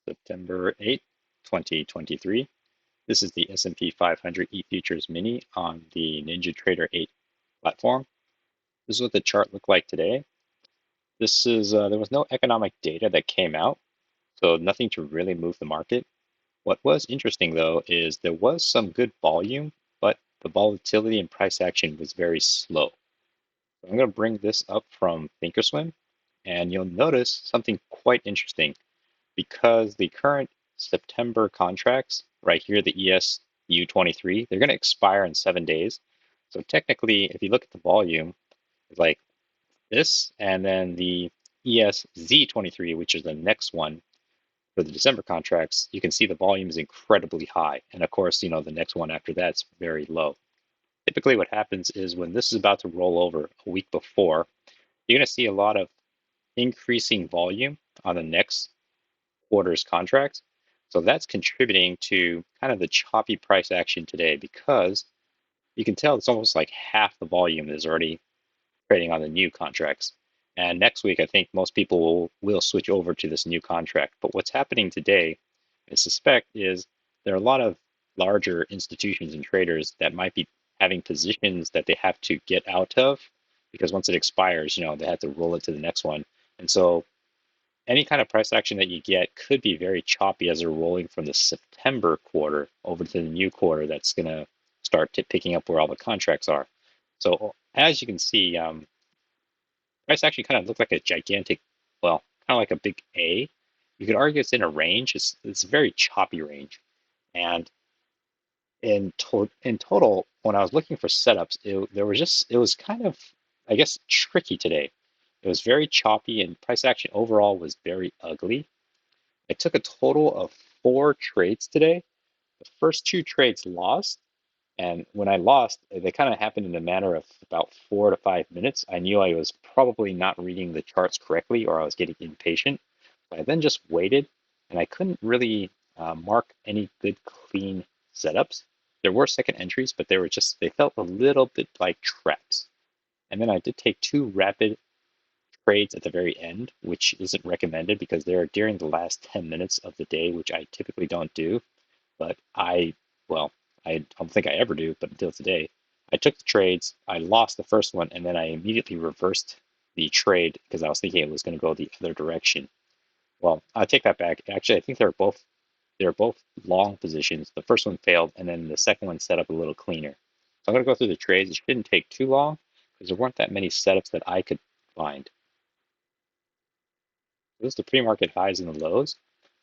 September 8th, 2023. This is the S&P 500 E-Futures Mini on the NinjaTrader 8 platform. This is what the chart looked like today. There was no economic data that came out, so nothing to really move the market. What was interesting though is there was some good volume, but the volatility and price action was very slow. So I'm going to bring this up from Thinkorswim, and you'll notice something quite interesting. Because the current September contracts, right here, the ESU23, they're going to expire in 7 days. So technically, if you look at the volume, it's like this, and then the ESZ23, which is the next one for the December contracts, you can see the volume is incredibly high. And of course, the next one after that's very low. Typically what happens is when this is about to roll over a week before, you're going to see a lot of increasing volume on the next quarter's contracts. So that's contributing to kind of the choppy price action today, because you can tell it's almost like half the volume is already trading on the new contracts. And next week, I think most people will switch over to this new contract. But what's happening today, I suspect, is there are a lot of larger institutions and traders that might be having positions that they have to get out of, because once it expires, they have to roll it to the next one. And so any kind of price action that you get could be very choppy as they're rolling from the September quarter over to the new quarter that's going to start picking up where all the contracts are. So as you can see, price actually kind of looked like a gigantic, well, kind of like a big A. You could argue it's in a range. It's a very choppy range. And in total, when I was looking for setups, it was kind of, I guess, tricky today. It was very choppy, and price action overall was very ugly. I took a total of 4 trades today. The first 2 trades lost, and when I lost, they kind of happened in a matter of about 4 to 5 minutes. I knew I was probably not reading the charts correctly, or I was getting impatient. So I then just waited, and I couldn't really mark any good clean setups. There were second entries, but they felt a little bit like traps. And then I did take 2 rapid trades at the very end, which isn't recommended because they're during the last 10 minutes of the day, which I typically don't do. But well, I don't think I ever do, but until today, I took the trades, I lost the first one, and then I immediately reversed the trade because I was thinking it was going to go the other direction. Well, I take that back. Actually, I think they're both long positions. The first one failed, and then the second one set up a little cleaner. So I'm going to go through the trades. It shouldn't take too long because there weren't that many setups that I could find. This is the pre-market highs and the lows.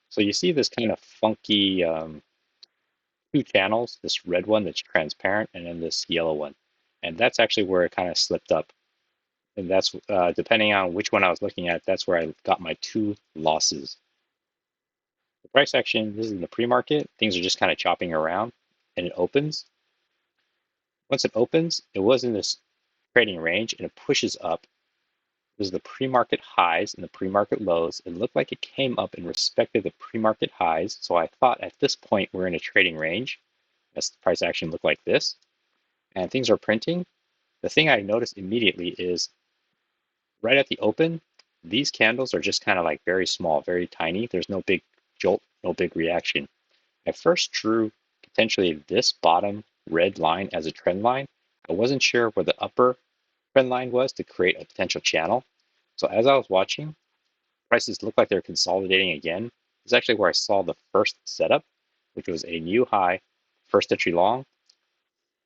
So you see this kind of funky 2 channels, this red one that's transparent and then this yellow one. And that's actually where it kind of slipped up. And that's, depending on which one I was looking at, that's where I got my 2 losses. The price action, this is in the pre-market. Things are just kind of chopping around, and it opens. Once it opens, it was in this trading range, and it pushes up. This is the pre-market highs and the pre-market lows. It looked like it came up in respect of the pre-market highs. So I thought at this point we're in a trading range. As the price action looked like this. And things are printing. The thing I noticed immediately is right at the open, these candles are just kind of like very small, very tiny. There's no big jolt, no big reaction. I first drew potentially this bottom red line as a trend line. I wasn't sure where the upper trend line was to create a potential channel. So as I was watching, prices look like they're consolidating again. This is actually where I saw the first setup, which was a new high, first entry long,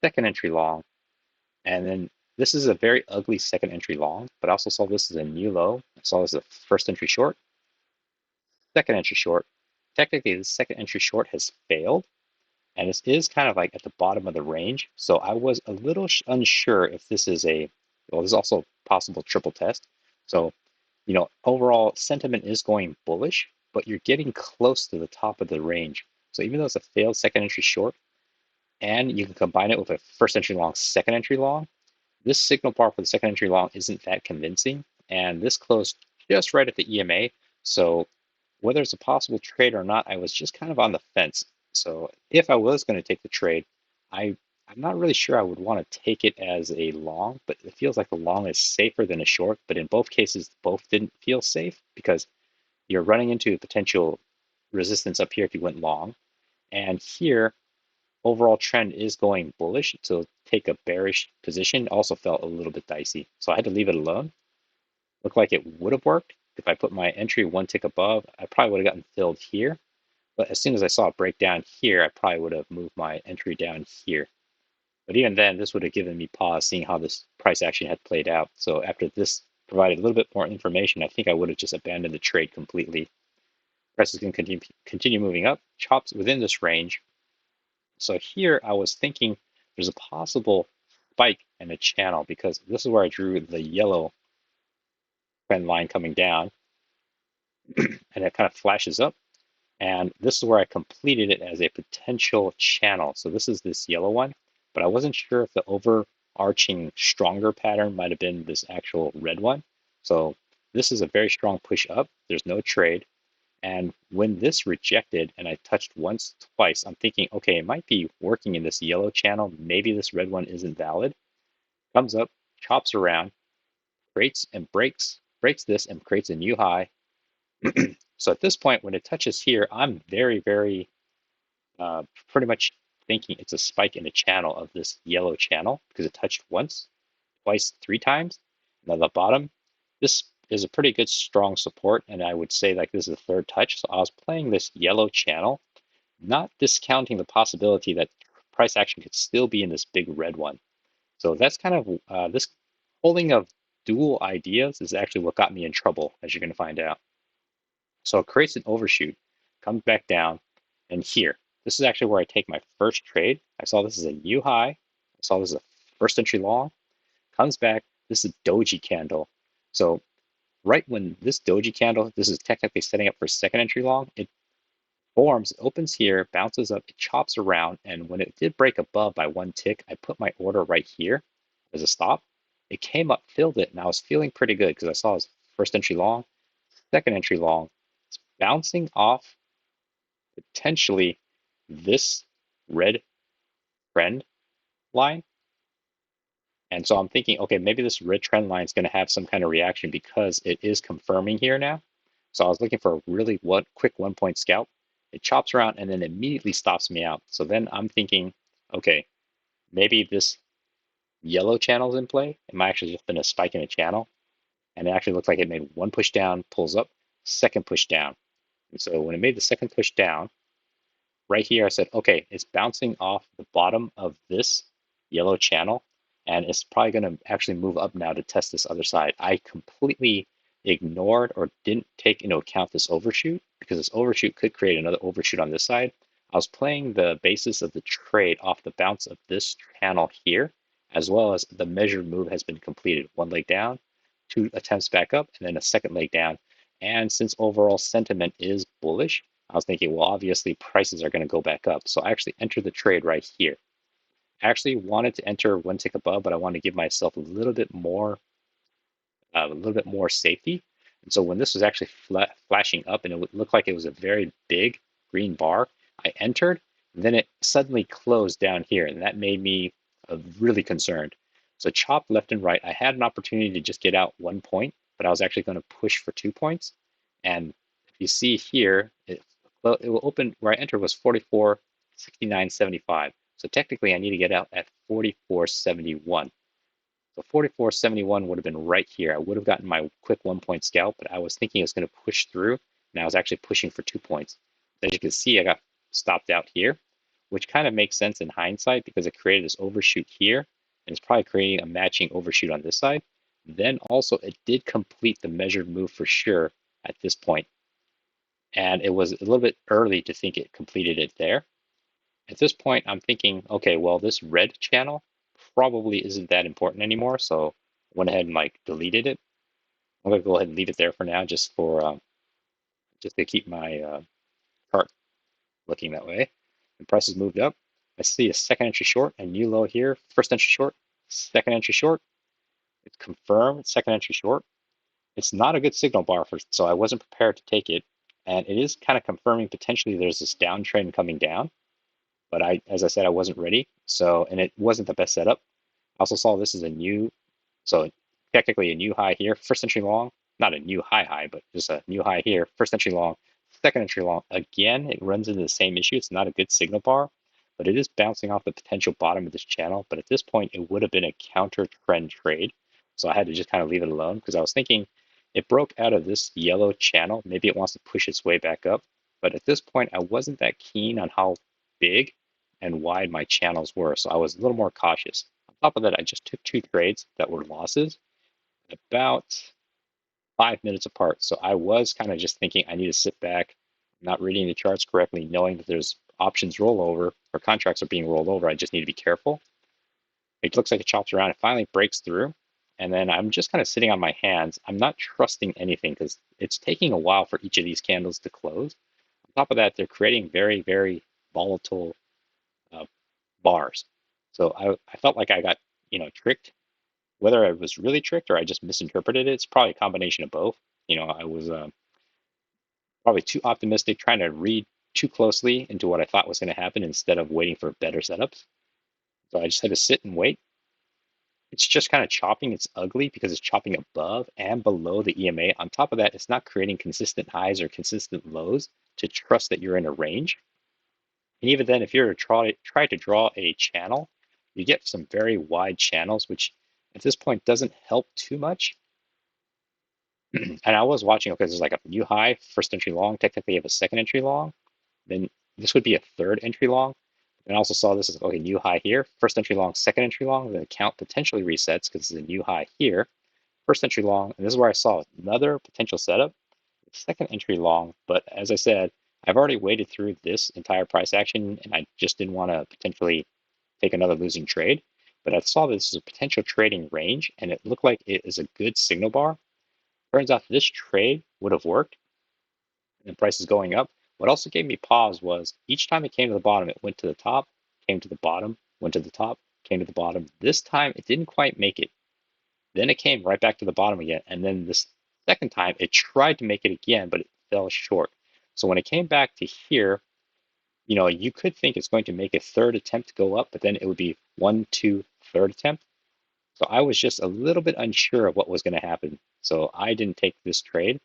second entry long, and then this is a very ugly second entry long, but I also saw this as a new low. I saw this as a first entry short, second entry short. Technically, the second entry short has failed, and this is kind of like at the bottom of the range. So I was a little unsure if this is well, there's also possible triple test. So, overall sentiment is going bullish, but you're getting close to the top of the range. So even though it's a failed second entry short, and you can combine it with a first entry long, second entry long, this signal bar for the second entry long isn't that convincing, and this closed just right at the EMA. So whether it's a possible trade or not, I was just kind of on the fence. So if I was going to take the trade, I'm not really sure I would want to take it as a long, but it feels like a long is safer than a short. But in both cases, both didn't feel safe because you're running into a potential resistance up here if you went long. And here, overall trend is going bullish. So take a bearish position also felt a little bit dicey. So I had to leave it alone. Looked like it would have worked. If I put my entry one tick above, I probably would have gotten filled here. But as soon as I saw it break down here, I probably would have moved my entry down here. But even then, this would have given me pause seeing how this price action had played out. So after this provided a little bit more information, I think I would have just abandoned the trade completely. Price is going to continue moving up, chops within this range. So here I was thinking there's a possible spike in a channel because this is where I drew the yellow trend line coming down and it kind of flashes up. And this is where I completed it as a potential channel. So this is this yellow one, but I wasn't sure if the overarching stronger pattern might have been this actual red one. So this is a very strong push up. There's no trade. And when this rejected and I touched once, twice, I'm thinking, okay, it might be working in this yellow channel. Maybe this red one isn't valid. Comes up, chops around, creates and breaks this and creates a new high. So at this point, when it touches here, I'm very, very pretty much thinking it's a spike in a channel of this yellow channel because it touched once, twice, three times. And at the bottom, this is a pretty good strong support, and I would say like this is the third touch. So I was playing this yellow channel, not discounting the possibility that price action could still be in this big red one. So that's kind of this holding of dual ideas is actually what got me in trouble, as you're going to find out. So it creates an overshoot, comes back down, and here, this is actually where I take my first trade. I saw this as a new high. I saw this as a first entry long. Comes back, this is a doji candle. So right when this doji candle, this is technically setting up for second entry long, it forms, opens here, bounces up, it chops around, and when it did break above by one tick, I put my order right here as a stop. It came up, filled it, and I was feeling pretty good because I saw it was first entry long, second entry long. It's bouncing off potentially this red trend line. And so I'm thinking, okay, maybe this red trend line is going to have some kind of reaction because it is confirming here now. So I was looking for a really quick 1 point scalp. It chops around and then immediately stops me out. So then I'm thinking, okay, maybe this yellow channel is in play. It might actually just been a spike in a channel. And it actually looks like it made one push down, pulls up, second push down. And so when it made the second push down, right here, I said, okay, it's bouncing off the bottom of this yellow channel, and it's probably going to actually move up now to test this other side. I completely ignored or didn't take into account this overshoot because this overshoot could create another overshoot on this side. I was playing the basis of the trade off the bounce of this channel here, as well as the measured move has been completed. One leg down, two attempts back up, and then a second leg down. And since overall sentiment is bullish, I was thinking, well, obviously prices are going to go back up. So I actually entered the trade right here. I actually wanted to enter one tick above, but I wanted to give myself a little bit more safety. And so when this was actually flashing up and it looked like it was a very big green bar, I entered, and then it suddenly closed down here, and that made me really concerned. So chop left and right. I had an opportunity to just get out 1 point, but I was actually going to push for 2 points. And if you see here, it will open where I entered was 44.6975. So technically I need to get out at 44.71. So 44.71 would have been right here. I would have gotten my quick 1 point scalp, but I was thinking it was going to push through, and I was actually pushing for 2 points. As you can see, I got stopped out here, which kind of makes sense in hindsight because it created this overshoot here, and it's probably creating a matching overshoot on this side. Then also, it did complete the measured move for sure at this point. And it was a little bit early to think it completed it there. At this point, I'm thinking, okay, well, this red channel probably isn't that important anymore. So I went ahead and like deleted it. I'm gonna go ahead and leave it there for now, just just to keep my chart looking that way. The price has moved up. I see a second entry short, a new low here. First entry short, second entry short. It's confirmed second entry short. It's not a good signal bar so I wasn't prepared to take it, and it is kind of confirming potentially there's this downtrend coming down. But as I said, I wasn't ready. So, and it wasn't the best setup. I also saw this as a new, so technically a new high here, first entry long, not a new high, but just a new high here, first entry long, second entry long. Again, it runs into the same issue. It's not a good signal bar, but it is bouncing off the potential bottom of this channel. But at this point, it would have been a counter trend trade. So I had to just kind of leave it alone because I was thinking it broke out of this yellow channel. Maybe it wants to push its way back up. But at this point, I wasn't that keen on how big and wide my channels were. So I was a little more cautious. On top of that, I just took 2 trades that were losses about 5 minutes apart. So I was kind of just thinking I need to sit back, not reading the charts correctly, knowing that there's options rollover or contracts are being rolled over. I just need to be careful. It looks like it chops around. It finally breaks through. And then I'm just kind of sitting on my hands. I'm not trusting anything because it's taking a while for each of these candles to close. On top of that, they're creating very, very volatile uh, bars. So I felt like I got, tricked. Whether I was really tricked or I just misinterpreted it, it's probably a combination of both. I was probably too optimistic, trying to read too closely into what I thought was going to happen instead of waiting for better setups. So I just had to sit and wait. It's just kind of chopping. It's ugly because it's chopping above and below the EMA. On top of that, it's not creating consistent highs or consistent lows to trust that you're in a range. And even then, if you're to try to draw a channel, you get some very wide channels, which at this point doesn't help too much. And I was watching, okay, there's like a new high, first entry long. Technically, you have a second entry long. Then this would be a third entry long. And I also saw this as, okay, new high here, first entry long, second entry long. Then the count potentially resets because it's a new high here, first entry long. And this is where I saw another potential setup, second entry long. But as I said, I've already waded through this entire price action, and I just didn't want to potentially take another losing trade. But I saw this as a potential trading range, and it looked like it is a good signal bar. Turns out this trade would have worked, and the price is going up. What also gave me pause was each time it came to the bottom, it went to the top, came to the bottom, went to the top, came to the bottom. This time it didn't quite make it. Then it came right back to the bottom again. And then this second time it tried to make it again, but it fell short. So when it came back to here, you could think it's going to make a third attempt to go up, but then it would be 1, 2, third attempt. So I was just a little bit unsure of what was going to happen. So I didn't take this trade.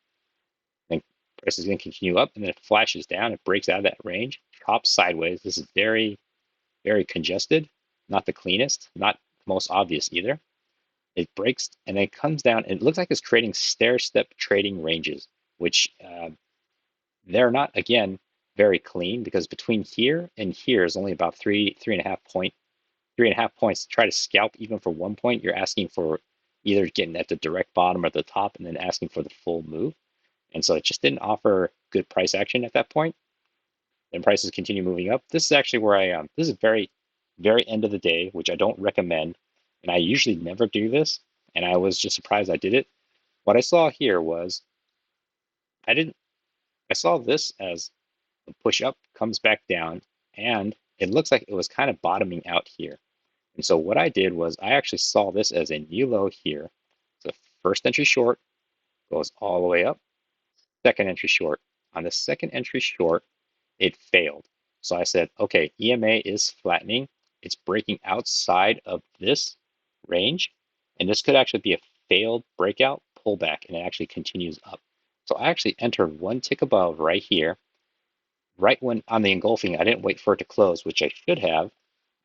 Then price is going to continue up, and then it flashes down. It breaks out of that range, chops sideways. This is very, very congested, not the cleanest, not the most obvious either. It breaks and then it comes down, and it looks like it's creating stair-step trading ranges, which they're not, again, very clean because between here and here is only about 3.5 points. To try to scalp even for 1 point, you're asking for either getting at the direct bottom or the top and then asking for the full move. And so it just didn't offer good price action at that point. Then prices continue moving up. This is actually where I am. This is very, very end of the day, which I don't recommend. And I usually never do this. And I was just surprised I did it. What I saw here was I saw this as a push up, comes back down, and it looks like it was kind of bottoming out here. And so what I did was I actually saw this as a new low here. So first entry short goes all the way up, second entry short. On the second entry short, it failed. So I said, okay, EMA is flattening. It's breaking outside of this range. And this could actually be a failed breakout pullback, and it actually continues up. So I actually entered 1 tick above right here. Right when on the engulfing, I didn't wait for it to close, which I should have.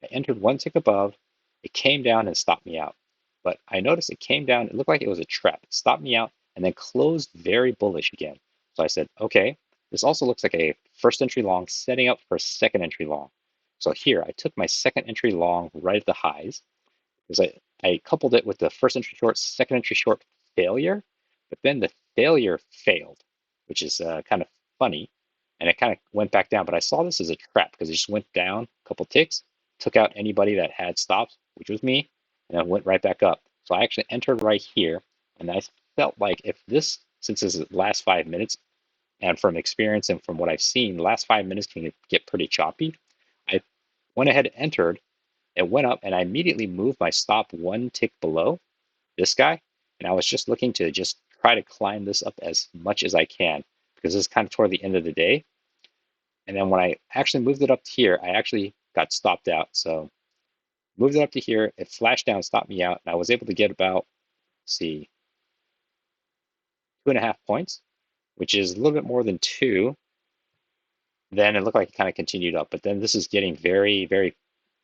I entered 1 tick above. It came down and stopped me out. But I noticed it came down. It looked like it was a trap. It stopped me out and then closed very bullish again. So I said, okay, this also looks like a first entry long setting up for a second entry long. So here I took my second entry long right at the highs because I coupled it with the first entry short, second entry short failure, but then the failure failed, which is kind of funny. And it kind of went back down, but I saw this as a trap because it just went down a couple ticks, took out anybody that had stops, which was me, and then went right back up. So I actually entered right here, and I felt like if this, since this is the last 5 minutes, and from experience and from what I've seen, the last 5 minutes can get pretty choppy. I went ahead and entered, it went up, and I immediately moved my stop 1 tick below this guy, and I was just looking to just try to climb this up as much as I can because this is kind of toward the end of the day. And then when I actually moved it up to here, I actually got stopped out. So moved it up to here, it flashed down, stopped me out, and I was able to get about, let's see, 2.5 points, which is a little bit more than 2. Then it looked like it kind of continued up, but then this is getting very, very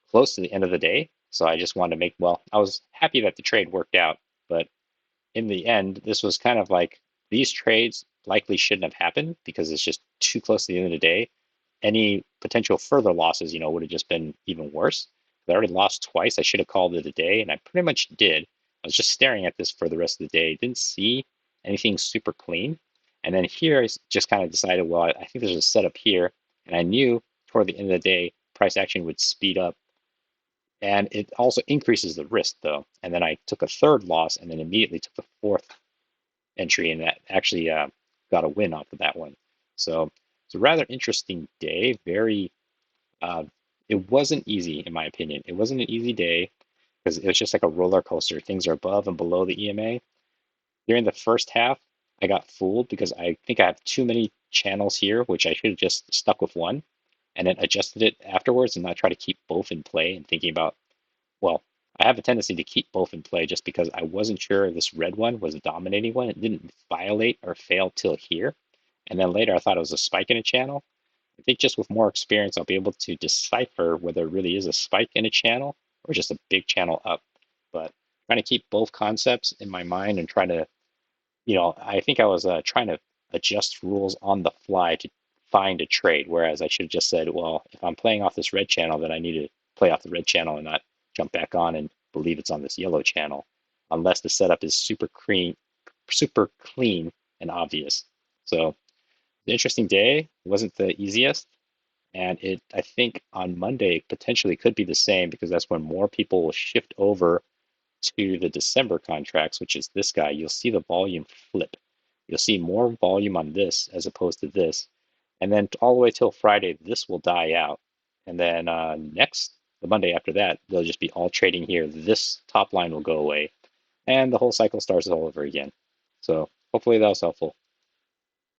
close to the end of the day. So I just wanted to make, well, I was happy that the trade worked out, but in the end, this was kind of like these trades likely shouldn't have happened because it's just too close to the end of the day. Any potential further losses, would have just been even worse. I already lost twice. I should have called it a day, and I pretty much did. I was just staring at this for the rest of the day. Didn't see anything super clean. And then here I just kind of decided, well, I think there's a setup here. And I knew toward the end of the day, price action would speed up. And it also increases the risk, though. And then I took a third loss and then immediately took the fourth entry, and that actually got a win off of that one. So it's a rather interesting day. Uh, it wasn't easy, in my opinion. It wasn't an easy day because it was just like a roller coaster. Things are above and below the EMA. During the first half, I got fooled because I think I have too many channels here, which I should have just stuck with one and then adjusted it afterwards and not try to keep both in play and thinking about, well, I have a tendency to keep both in play just because I wasn't sure this red one was a dominating one. It didn't violate or fail till here. And then later I thought it was a spike in a channel. I think just with more experience, I'll be able to decipher whether it really is a spike in a channel or just a big channel up. But trying to keep both concepts in my mind and trying to, I think I was trying to adjust rules on the fly to find a trade, whereas I should have just said, well, if I'm playing off this red channel, then I need to play off the red channel and not jump back on and believe it's on this yellow channel, unless the setup is super clean and obvious. So the interesting day wasn't the easiest. And I think on Monday potentially could be the same because that's when more people will shift over to the December contracts, which is this guy. You'll see the volume flip. You'll see more volume on this as opposed to this. And then all the way till Friday, this will die out. And then the Monday after that, they'll just be all trading here. This top line will go away. And the whole cycle starts all over again. So hopefully that was helpful.